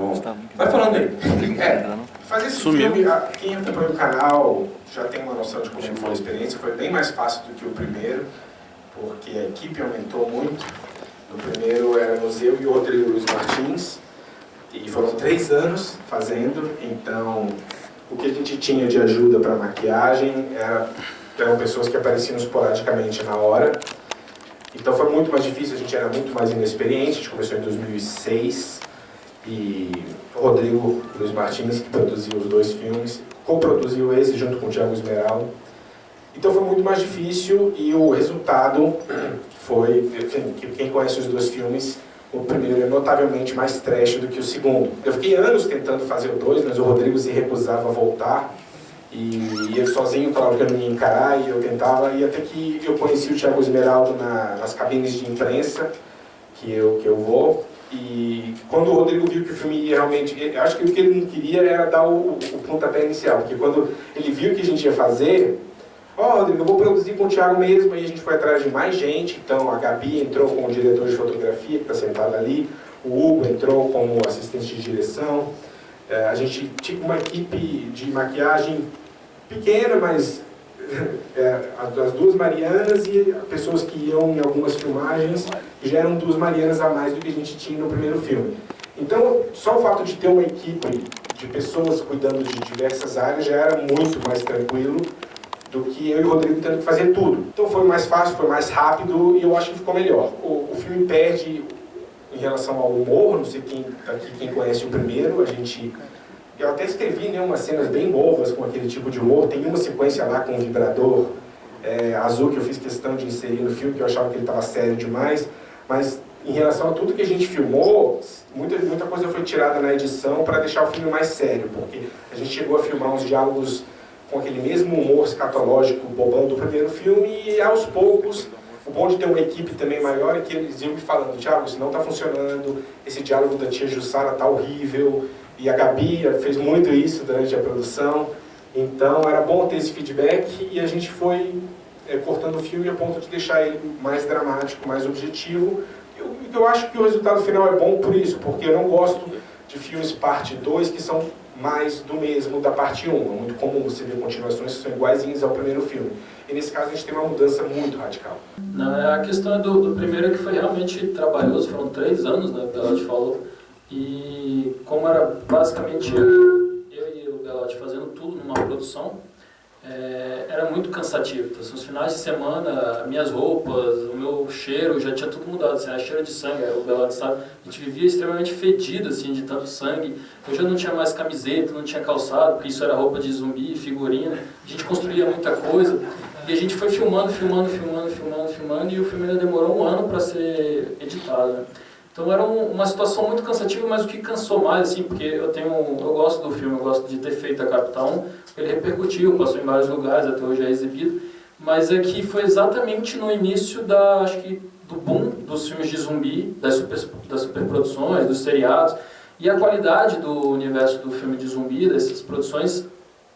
Bom, vai falando aí. Fazer esse filme, quem acompanha o canal já tem uma noção de como foi a experiência. Foi bem mais fácil do que o primeiro, porque a equipe aumentou muito. No primeiro éramos eu e o Rodrigo Luiz Martins, e foram 3 anos fazendo, então o que a gente tinha de ajuda para maquiagem eram pessoas que apareciam esporadicamente na hora. Então foi muito mais difícil, a gente era muito mais inexperiente, a gente começou em 2006, e o Rodrigo Luiz Martins, que produziu os 2 filmes, coproduziu esse junto com o Thiago Esmeralda. Então foi muito mais difícil e o resultado foi, enfim, quem conhece os 2 filmes, o primeiro é notavelmente mais trash do que o segundo. Eu fiquei anos tentando fazer o 2, mas o Rodrigo se recusava a voltar. E ele sozinho falava que eu não ia encarar, e eu tentava, e até que eu conheci o Thiago Esmeraldo nas cabines de imprensa, que eu vou, e quando o Rodrigo viu que o filme ia realmente, eu acho que o que ele não queria era dar o pontapé inicial, porque quando ele viu que a gente ia fazer, Rodrigo, eu vou produzir com o Thiago mesmo, e a gente foi atrás de mais gente, então a Gabi entrou como diretor de fotografia, que está sentada ali, o Hugo entrou como assistente de direção, a gente tinha uma equipe de maquiagem pequena, mas as 2 Marianas e pessoas que iam em algumas filmagens já eram 2 Marianas a mais do que a gente tinha no primeiro filme. Então, só o fato de ter uma equipe de pessoas cuidando de diversas áreas já era muito mais tranquilo do que eu e o Rodrigo tendo que fazer tudo. Então foi mais fácil, foi mais rápido e eu acho que ficou melhor. O filme perde em relação ao humor, não sei quem conhece o primeiro, eu até escrevi, né, umas cenas bem novas com aquele tipo de humor. Tem uma sequência lá com um vibrador azul que eu fiz questão de inserir no filme, que eu achava que ele estava sério demais. Mas em relação a tudo que a gente filmou, muita coisa foi tirada na edição para deixar o filme mais sério, porque a gente chegou a filmar uns diálogos com aquele mesmo humor escatológico bobão do primeiro filme, e aos poucos, o bom de ter uma equipe também maior é que eles iam me falando: Thiago, isso não está funcionando, esse diálogo da tia Jussara está horrível. E a Gabi fez muito isso durante a produção, então era bom ter esse feedback, e a gente foi cortando o filme a ponto de deixar ele mais dramático, mais objetivo. Eu acho que o resultado final é bom por isso, porque eu não gosto de filmes parte 2 que são mais do mesmo da parte 1. É muito comum você ver continuações que são iguaizinhas ao primeiro filme. E nesse caso a gente tem uma mudança muito radical. Não, a questão do primeiro que foi realmente trabalhoso, foram 3 anos, né, o Belotti falou. E como era basicamente eu e o Belotti fazendo tudo numa produção, era muito cansativo. Então, assim, os finais de semana, minhas roupas, o meu cheiro, já tinha tudo mudado. Assim, era cheiro de sangue, o Belotti sabe. A gente vivia extremamente fedido assim, de tanto sangue. Eu já não tinha mais camiseta, não tinha calçado, porque isso era roupa de zumbi, figurino. A gente construía muita coisa. E a gente foi filmando, e o filme ainda demorou 1 ano para ser editado, né? Então era uma situação muito cansativa, mas o que cansou mais, assim, porque eu gosto do filme, eu gosto de ter feito a Capitão 1, ele repercutiu, passou em vários lugares, até hoje é exibido, mas é que foi exatamente no início acho que do boom dos filmes de zumbi, das superproduções, dos seriados, e a qualidade do universo do filme de zumbi, dessas produções,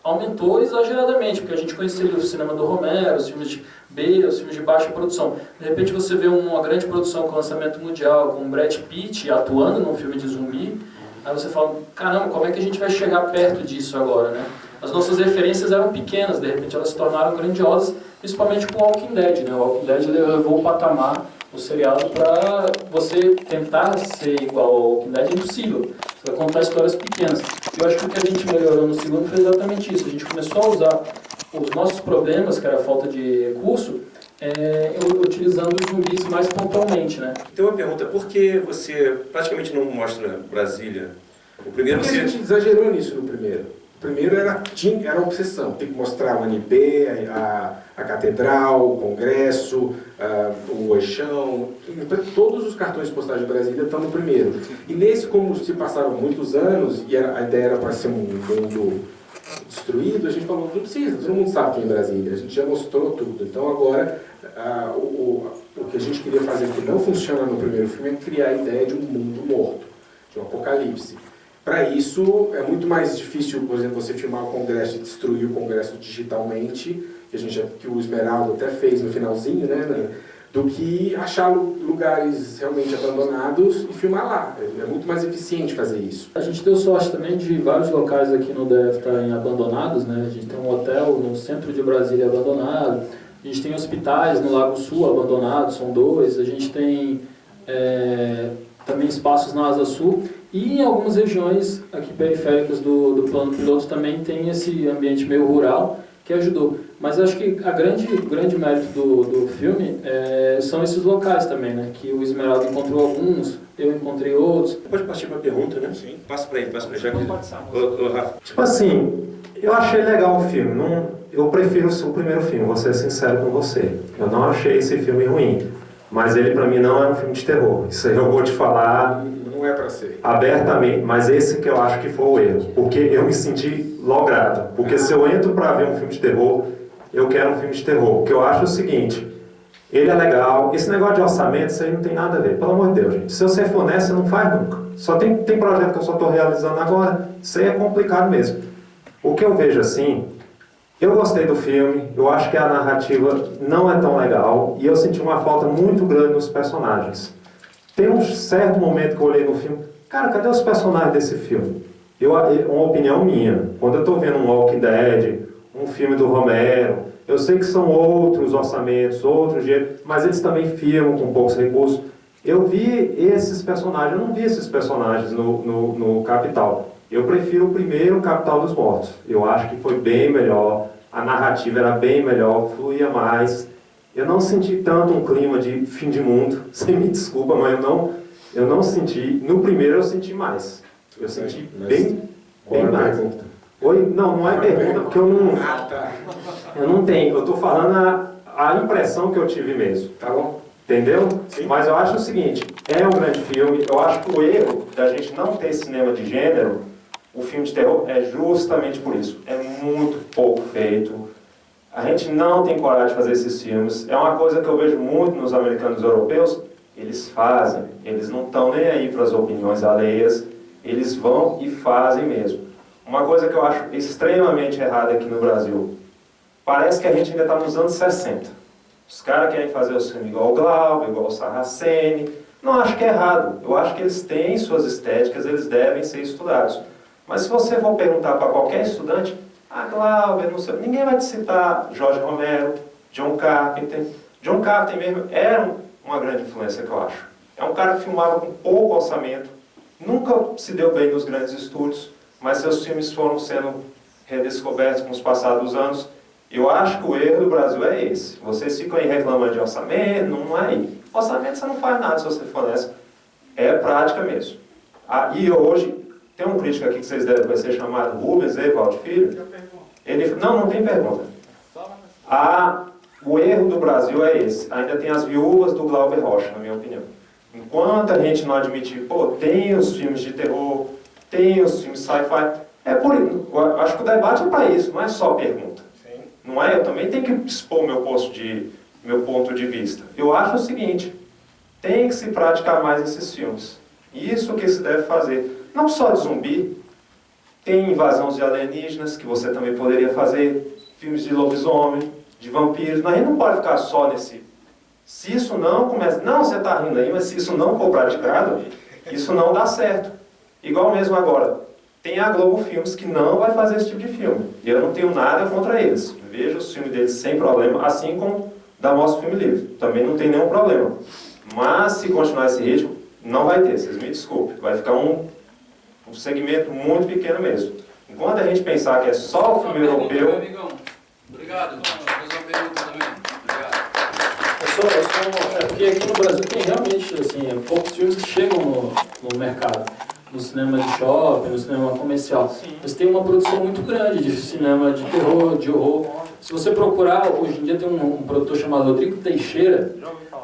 aumentou exageradamente, porque a gente conhecia o cinema do Romero, os filmes de B, os filmes de baixa produção. De repente você vê uma grande produção com lançamento mundial, com Brad Pitt atuando num filme de zumbi, aí você fala: caramba, como é que a gente vai chegar perto disso agora, né? As nossas referências eram pequenas, de repente elas se tornaram grandiosas, principalmente com o Walking Dead, né? O Walking Dead levou o patamar, o seriado, para você tentar ser igual ao Walking Dead, é impossível. Você vai contar histórias pequenas. Eu acho que o que a gente melhorou no segundo foi exatamente isso. A gente começou a usar os nossos problemas, que era a falta de recurso, utilizando os zumbis mais pontualmente, né? Então, uma pergunta: por que você praticamente não mostra Brasília? O primeiro porque a gente exagerou nisso no primeiro. O primeiro era uma obsessão, tem que mostrar o ANP, a Catedral, o Congresso, o Eixão, todos os cartões postais de Brasília estão no primeiro. E nesse, como se passaram muitos anos, e a ideia era para ser um mundo destruído, a gente falou: não precisa, todo mundo sabe que é em Brasília, a gente já mostrou tudo. Então agora, o que a gente queria fazer que não funciona no primeiro filme é criar a ideia de um mundo morto, de um apocalipse. Para isso, é muito mais difícil, por exemplo, você filmar o Congresso e destruir o Congresso digitalmente, que o Esmeralda até fez no finalzinho, né, do que achar lugares realmente abandonados e filmar lá. É muito mais eficiente fazer isso. A gente deu sorte também de vários locais aqui no DF estarem abandonados, né? A gente tem um hotel no centro de Brasília abandonado, a gente tem hospitais no Lago Sul abandonados, são 2, a gente tem também espaços na Asa Sul e em algumas regiões aqui periféricas do plano piloto também tem esse ambiente meio rural que ajudou. Mas acho que o grande mérito do filme são esses locais também, né? Que o Esmeralda encontrou alguns, eu encontrei outros. Pode partir para a pergunta, né? Sim. Passa para ele, já que... Ô, Rafa. Tipo assim, eu achei legal o filme. Eu prefiro o primeiro filme, vou ser sincero com você. Eu não achei esse filme ruim. Mas ele, pra mim, não é um filme de terror. Isso aí eu vou te falar... Não é pra ser. Abertamente, mas esse que eu acho que foi o erro. Porque eu me senti logrado. Porque se eu entro pra ver um filme de terror, eu quero um filme de terror. Porque eu acho o seguinte, ele é legal, esse negócio de orçamento, isso aí não tem nada a ver. Pelo amor de Deus, gente. Se você for nessa, você não faz nunca. Só tem projeto que eu só estou realizando agora, isso aí é complicado mesmo. O que eu vejo assim, eu gostei do filme, eu acho que a narrativa não é tão legal, e eu senti uma falta muito grande nos personagens. Tem um certo momento que eu olhei no filme, cara, cadê os personagens desse filme? Uma opinião minha, quando eu estou vendo um Walking Dead, um filme do Romero, eu sei que são outros orçamentos, outros jeitos, mas eles também filmam com poucos recursos. Eu vi esses personagens, eu não vi esses personagens no Capital. Eu prefiro o primeiro Capital dos Mortos. Eu acho que foi bem melhor, a narrativa era bem melhor, fluía mais. Eu não senti tanto um clima de fim de mundo, você me desculpa, mas eu não senti. No primeiro eu senti mais. Eu senti bem mais. Oi? Não é pergunta, porque eu não tenho. Eu estou falando a impressão que eu tive mesmo. Tá bom? Entendeu? Sim. Mas eu acho o seguinte, é um grande filme. Eu acho que o erro da gente não ter cinema de gênero, o filme de terror, é justamente por isso. É muito pouco feito. A gente não tem coragem de fazer esses filmes. É uma coisa que eu vejo muito nos americanos e europeus. Eles fazem. Eles não estão nem aí para as opiniões alheias. Eles vão e fazem mesmo. Uma coisa que eu acho extremamente errada aqui no Brasil. Parece que a gente ainda está nos anos 60. Os caras querem fazer o filme igual o Glauber, igual o Sarraceni. Não acho que é errado. Eu acho que eles têm suas estéticas, eles devem ser estudados. Mas se você for perguntar para qualquer estudante, Glauber, não sei, ninguém vai te citar Jorge Romero, John Carpenter. John Carpenter mesmo era uma grande influência, que eu acho. É um cara que filmava com pouco orçamento, nunca se deu bem nos grandes estúdios, mas seus filmes foram sendo redescobertos com os passados anos. Eu acho que o erro do Brasil é esse. Vocês ficam aí reclamando de orçamento, não é aí. Orçamento você não faz nada se você for nessa. É prática mesmo. E hoje, tem um crítico aqui que vocês devem conhecer chamado Rubens Evaldo Filho. Não tem pergunta. O erro do Brasil é esse. Ainda tem as viúvas do Glauber Rocha, na minha opinião. Enquanto a gente não admitir, tem os filmes de terror, tem os filmes sci-fi, eu acho que o debate é para isso, não é só pergunta. Sim. Não é? Eu também tenho que expor meu ponto de vista. Eu acho o seguinte, tem que se praticar mais esses filmes. Isso que se deve fazer. Não só de zumbi, tem invasão de alienígenas, que você também poderia fazer, filmes de lobisomem, de vampiros, mas a gente não pode ficar só nesse... Se isso não começa... Não, você está rindo aí, mas se isso não for praticado, isso não dá certo. Igual mesmo agora, tem a Globo Filmes que não vai fazer esse tipo de filme. E eu não tenho nada contra eles. Vejo os filmes deles sem problema, assim como da Mostra Filme Livre. Também não tem nenhum problema. Mas se continuar esse ritmo, não vai ter, vocês me desculpem. Vai ficar um segmento muito pequeno mesmo. Enquanto a gente pensar que é só o filme europeu... Obrigado. Vou fazer uma pergunta também. Porque aqui no Brasil tem realmente poucos filmes que chegam no mercado. No cinema de shopping, no cinema comercial. Mas tem uma produção muito grande de cinema de terror, de horror. Se você procurar, hoje em dia tem um produtor chamado Rodrigo Teixeira.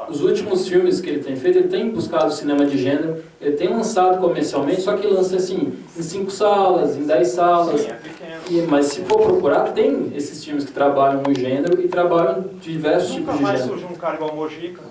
Os últimos filmes que ele tem feito, ele tem buscado cinema de gênero, ele tem lançado comercialmente, só que lança assim, em 5 salas, em 10 salas. Sim, é pequeno. Mas se for procurar, tem esses filmes que trabalham no gênero e trabalham diversos tipos de gênero. Nunca mais surge um cara igual Mojica.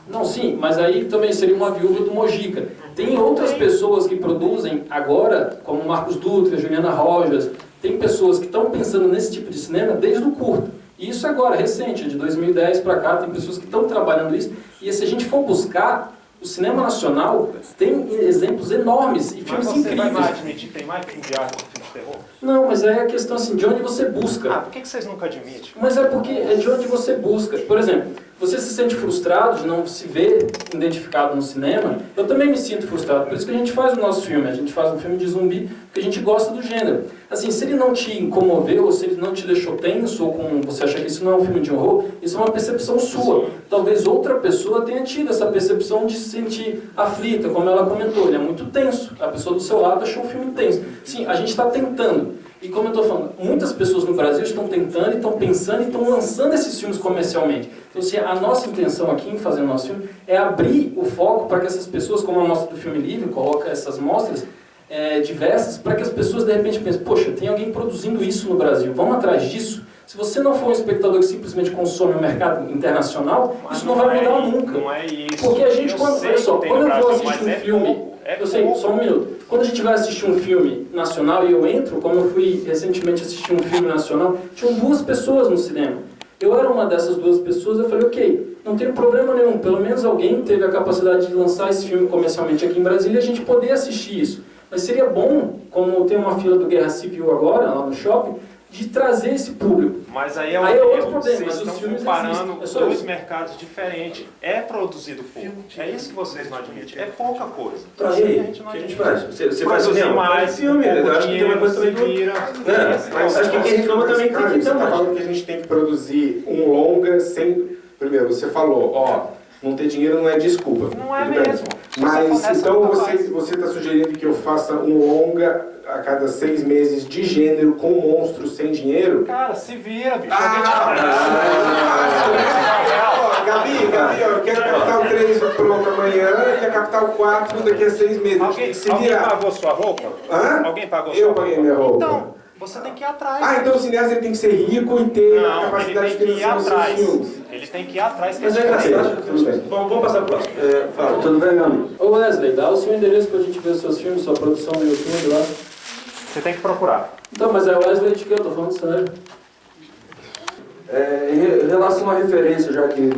Não, sim, mas aí também seria uma viúva do Mojica. Tem outras pessoas que produzem agora, como Marcos Dutra, Juliana Rojas, tem pessoas que estão pensando nesse tipo de cinema desde o curto. E isso agora, recente, de 2010 para cá, tem pessoas que estão trabalhando isso. E se a gente for buscar, o cinema nacional tem exemplos enormes e filmes incríveis. Mas você vai admitir que tem mais filme de arte do que filme de terror? Não, mas aí é a questão assim, de onde você busca. Ah, por que vocês nunca admitem? Mas é porque é de onde você busca. Por exemplo, você se sente frustrado de não se ver identificado no cinema. Eu também me sinto frustrado. Por isso que a gente faz o nosso filme. A gente faz um filme de zumbi porque a gente gosta do gênero. Assim, se ele não te comoveu, ou se ele não te deixou tenso, ou como você acha que isso não é um filme de horror, isso é uma percepção sua. Talvez outra pessoa tenha tido essa percepção de se sentir aflita, como ela comentou. Ele é muito tenso. A pessoa do seu lado achou o filme tenso. Sim, a gente está tentando. E como eu estou falando, muitas pessoas no Brasil estão tentando, estão pensando e estão lançando esses filmes comercialmente. Então, assim, a nossa intenção aqui em fazer o nosso filme é abrir o foco para que essas pessoas, como a mostra do Filme Livre, coloca essas mostras diversas, para que as pessoas de repente pensem, poxa, tem alguém produzindo isso no Brasil, vamos atrás disso. Se você não for um espectador que simplesmente consome o mercado internacional, isso não vai mudar nunca. Não é isso. Porque a gente, quando eu vou assistir um filme, eu sei, só um minuto. Quando a gente vai assistir um filme nacional e eu entro, como eu fui recentemente assistir um filme nacional, tinham 2 pessoas no cinema. Eu era uma dessas 2 pessoas, eu falei, ok, não tem problema nenhum, pelo menos alguém teve a capacidade de lançar esse filme comercialmente aqui em Brasília e a gente poder assistir isso. Mas seria bom, como tem uma fila do Guerra Civil agora, lá no shopping, de trazer esse público. Mas aí é outro problema, vocês mas os estão filmes comparando existem. dois mercados diferentes. É produzido pouco. É isso que vocês não admitem. É pouca coisa. Então, e aí, o que a gente faz? Você faz Produzir cinema? mais, filme, eu acho que tem uma coisa também do... Mas acho que quem reclama também tem que você ter está mais. falando que a gente tem que produzir um longa sem... Primeiro, você falou, não ter dinheiro não é desculpa. Não é Tudo bem. mesmo. Mas então você está sugerindo que eu faça um longa a cada 6 meses de gênero com monstros sem dinheiro? Cara, se vira, bicho. Gabi, eu quero Capital 3 pronto amanhã e a Capital 4 daqui a 6 meses. Alguém pagou sua roupa? Hã? Alguém pagou sua roupa? Eu paguei minha roupa. Então, você tem que ir atrás. Então o cineasta ele tem que ser rico e ter a Não, capacidade ele de tem que ir financiar os seus atrás. filmes. Ele tem que ir atrás. Mas é engraçado. Vamos passar para o próximo. Fala. Tudo bem, meu amigo? Ô Wesley, dá o seu endereço pra gente ver os seus filmes, sua produção no YouTube lá. Você tem que procurar. Então, mas é o Wesley de que eu tô falando sério. Em relação à referência, já que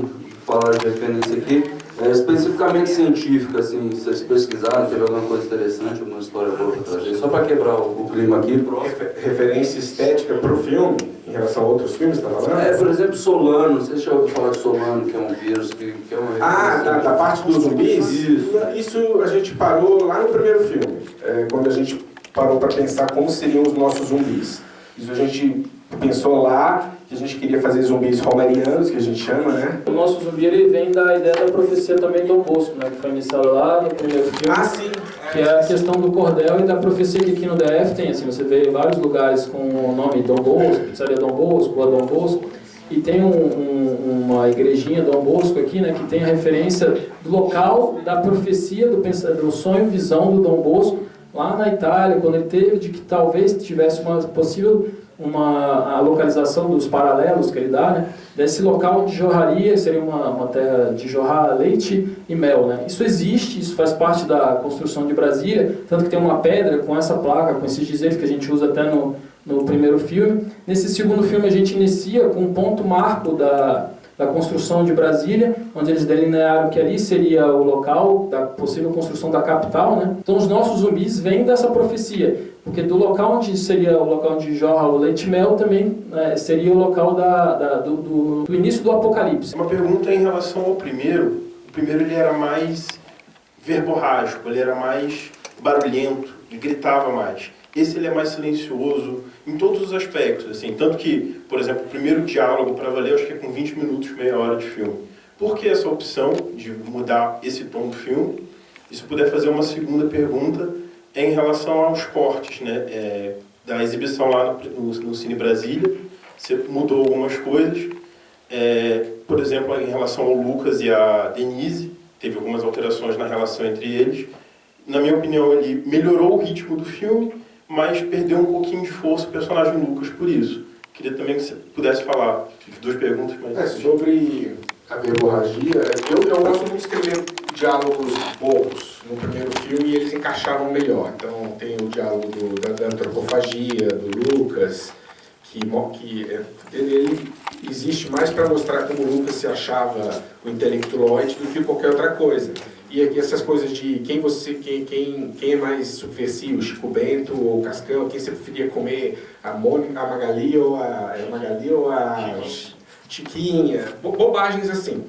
falaram de referência aqui, especificamente científica, assim, se vocês pesquisaram, teve alguma coisa interessante, alguma história boa pra trazer, só para quebrar o clima aqui, próximo. Referência estética pro filme, em relação a outros filmes, tá falando? Por exemplo, Solano, você já ouviu falar de Solano, que é um vírus, que é uma referência? Da parte dos zumbis? Isso a gente parou lá no primeiro filme, quando a gente parou para pensar como seriam os nossos zumbis. Isso a gente pensou lá, que a gente queria fazer zumbis romerianos, que a gente chama, né? O nosso zumbi ele vem da ideia da profecia também do Dom Bosco, né? Que foi iniciado lá no primeiro filme. Sim. Que é a questão do cordel e da profecia que aqui no DF tem. Assim, você vê vários lugares com o nome Dom Bosco, Pizzaria Dom Bosco, Rua Dom Bosco. E tem uma igrejinha Dom Bosco aqui, né? Que tem a referência do local da profecia, do sonho, visão do Dom Bosco, lá na Itália, quando ele teve de que talvez tivesse uma possível... a localização dos paralelos que ele dá, né, desse local de jorraria, seria uma terra de jorrar leite e mel. Né? Isso existe, isso faz parte da construção de Brasília, tanto que tem uma pedra com essa placa, com esses dizeres que a gente usa até no primeiro filme. Nesse segundo filme a gente inicia com um ponto marco da construção de Brasília, onde eles delinearam que ali seria o local da possível construção da capital. Né? Então os nossos zumbis vêm dessa profecia. Porque do local onde seria o local onde jorra o leite e mel também seria o local do início do apocalipse. Uma pergunta em relação ao primeiro. O primeiro ele era mais verborrágico, ele era mais barulhento, ele gritava mais. Esse ele é mais silencioso em todos os aspectos, assim, tanto que, por exemplo, o primeiro diálogo para valer, acho que é com 20 minutos, meia hora de filme. Por que essa opção de mudar esse tom do filme? E se puder fazer uma segunda pergunta, em relação aos cortes, né, da exibição lá no Cine Brasília, você mudou algumas coisas, por exemplo, em relação ao Lucas e a Denise, teve algumas alterações na relação entre eles. Na minha opinião, ele melhorou o ritmo do filme, mas perdeu um pouquinho de força o personagem Lucas por isso. Queria também que você pudesse falar, fiz 2 perguntas, mas... Sobre a verborragia, eu gosto muito de escrever diálogos bobos no primeiro filme e eles encaixavam melhor. Então tem o diálogo da antropofagia, do Lucas, ele existe mais para mostrar como o Lucas se achava o intelectualoide do que qualquer outra coisa. E aqui essas coisas de quem é mais subversivo, Chico Bento ou Cascão, quem você preferia comer, a Magali ou a Chiquinha, bobagens assim.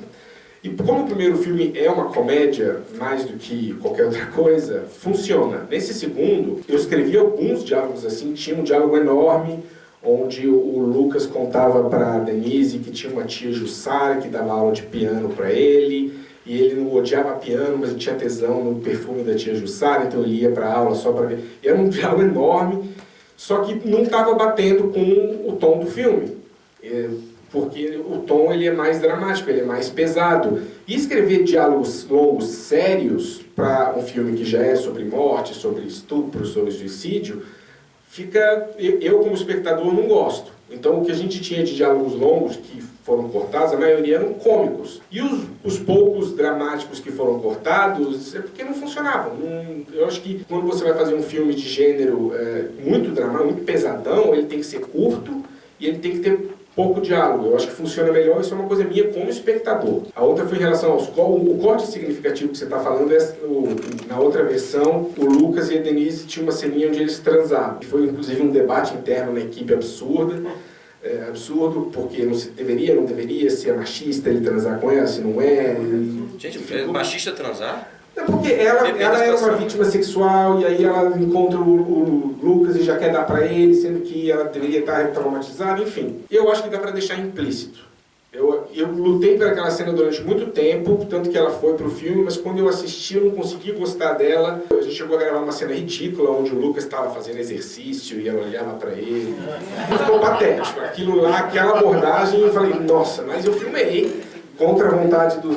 E como o primeiro filme é uma comédia, mais do que qualquer outra coisa, funciona. Nesse segundo, eu escrevi alguns diálogos assim, tinha um diálogo enorme, onde o Lucas contava para a Denise que tinha uma tia Jussara que dava aula de piano para ele, e ele não odiava piano, mas ele tinha tesão no perfume da tia Jussara, então ele ia para a aula só para ver. E era um diálogo enorme, só que não estava batendo com o tom do filme. Porque o tom ele é mais dramático, ele é mais pesado. E escrever diálogos longos, sérios, para um filme que já é sobre morte, sobre estupro, sobre suicídio, eu como espectador não gosto. Então o que a gente tinha de diálogos longos que foram cortados, a maioria eram cômicos. E os poucos dramáticos que foram cortados é porque não funcionavam. Eu acho que quando você vai fazer um filme de gênero muito dramático, muito pesadão, ele tem que ser curto e ele tem que ter pouco diálogo. Eu acho que funciona melhor, isso é uma coisa minha como espectador. A outra foi em relação aos o corte significativo que você está falando, na outra versão, o Lucas e a Denise tinham uma ceninha onde eles transavam. Foi inclusive um debate interno na equipe absurdo, porque não deveria ser machista ele transar com ela, se não é. Gente, é machista transar? É porque ela é uma vítima sexual e aí ela encontra o Lucas e já quer dar pra ele, sendo que ela deveria estar traumatizada, enfim. Eu acho que dá pra deixar implícito. Eu lutei por aquela cena durante muito tempo, tanto que ela foi pro filme, mas quando eu assisti eu não consegui gostar dela. A gente chegou a gravar uma cena ridícula, onde o Lucas estava fazendo exercício e ela olhava pra ele. Ficou patético. Aquilo lá, aquela abordagem, eu falei, nossa, mas eu filmei contra a vontade do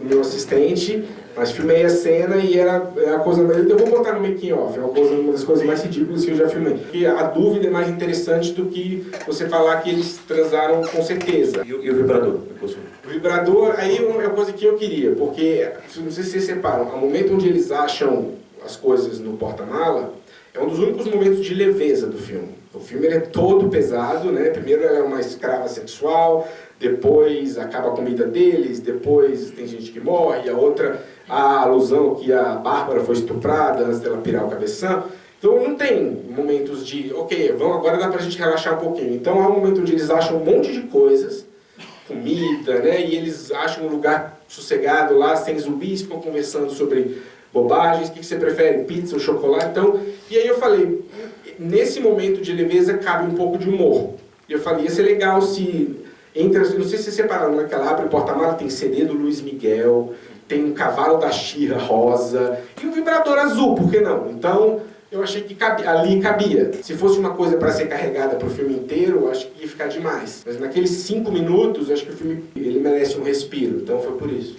meu assistente, mas filmei a cena e era a coisa mais... Eu vou botar no making off, é uma das coisas mais ridículas que eu já filmei. Porque a dúvida é mais interessante do que você falar que eles transaram com certeza. E o vibrador? O vibrador, aí é uma coisa que eu queria, porque, não sei se vocês separam, ao momento onde eles acham as coisas no porta-mala, é um dos únicos momentos de leveza do filme. O filme ele é todo pesado, né? Primeiro ela é uma escrava sexual, depois acaba a comida deles, depois tem gente que morre, a outra, a alusão que a Bárbara foi estuprada antes dela pirar o cabeção. Então não tem momentos de, ok, agora dá pra gente relaxar um pouquinho. Então há um momento onde eles acham um monte de coisas, comida, né? E eles acham um lugar sossegado lá, sem zumbis, ficam conversando sobre bobagens, o que você prefere, pizza ou chocolate? Então, e aí eu falei, nesse momento de leveza cabe um pouco de humor. E eu falei, ia ser legal se... não sei se vocês separaram, né? Que ela abre o porta-mala, tem CD do Luiz Miguel, tem um cavalo da Xirra rosa e um vibrador azul, por que não? Então, eu achei que ali cabia. Se fosse uma coisa para ser carregada para o filme inteiro, eu acho que ia ficar demais. Mas naqueles 5 minutos, eu acho que o filme ele merece um respiro, então foi por isso.